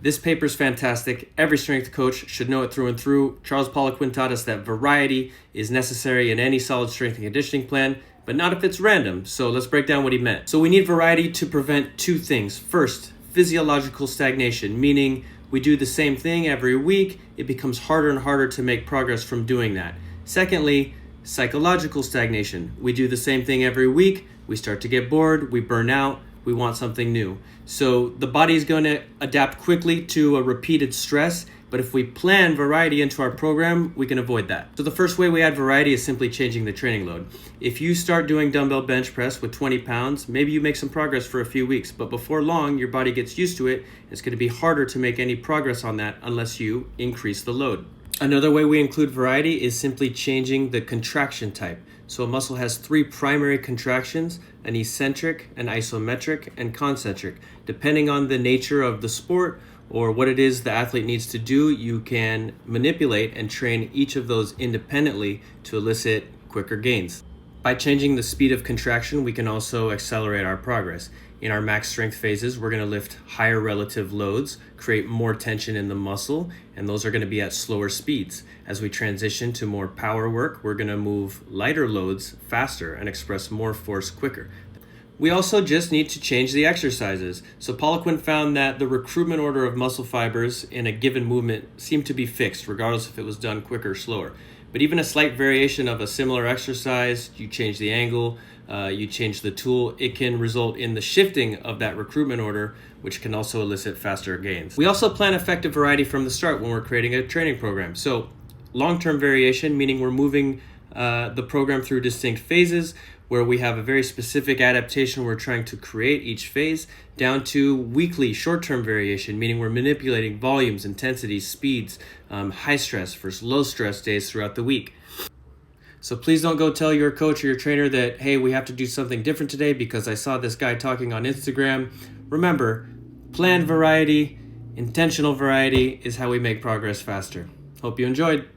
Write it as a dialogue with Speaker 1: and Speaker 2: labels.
Speaker 1: This paper is fantastic. Every strength coach should know it through and through. Charles Poliquin taught us that variety is necessary in any solid strength and conditioning plan, but not if it's random. So let's break down what he meant. So we need variety to prevent two things. First, physiological stagnation, meaning we do the same thing every week. It becomes harder and harder to make progress from doing that. Secondly, psychological stagnation. We do the same thing every week. We start to get bored. We burn out. We want something new. So the body is going to adapt quickly to a repeated stress, but if we plan variety into our program, we can avoid that. So the first way we add variety is simply changing the training load. If you start doing dumbbell bench press with 20 pounds, maybe you make some progress for a few weeks, but before long, your body gets used to it. It's going to be harder to make any progress on that unless you increase the load. Another way we include variety is simply changing the contraction type. So a muscle has three primary contractions: an eccentric, an isometric, and concentric. Depending on the nature of the sport or what it is the athlete needs to do, you can manipulate and train each of those independently to elicit quicker gains. By changing the speed of contraction, we can also accelerate our progress. In our max strength phases, we're going to lift higher relative loads, create more tension in the muscle, and those are going to be at slower speeds. As we transition to more power work, we're going to move lighter loads faster and express more force quicker. We also just need to change the exercises. So Poliquin found that the recruitment order of muscle fibers in a given movement seemed to be fixed, regardless if it was done quicker or slower. But even a slight variation of a similar exercise, you change the angle, you change the tool, it can result in the shifting of that recruitment order, which can also elicit faster gains. We also plan effective variety from the start when we're creating a training program. So long-term variation, meaning we're moving the program through distinct phases where we have a very specific adaptation we're trying to create each phase, down to weekly short-term variation, meaning we're manipulating volumes, intensities, speeds, high stress versus low stress days throughout the week. So please don't go tell your coach or your trainer that, hey, we have to do something different today because I saw this guy talking on Instagram. Remember, planned variety, intentional variety is how we make progress faster. Hope you enjoyed.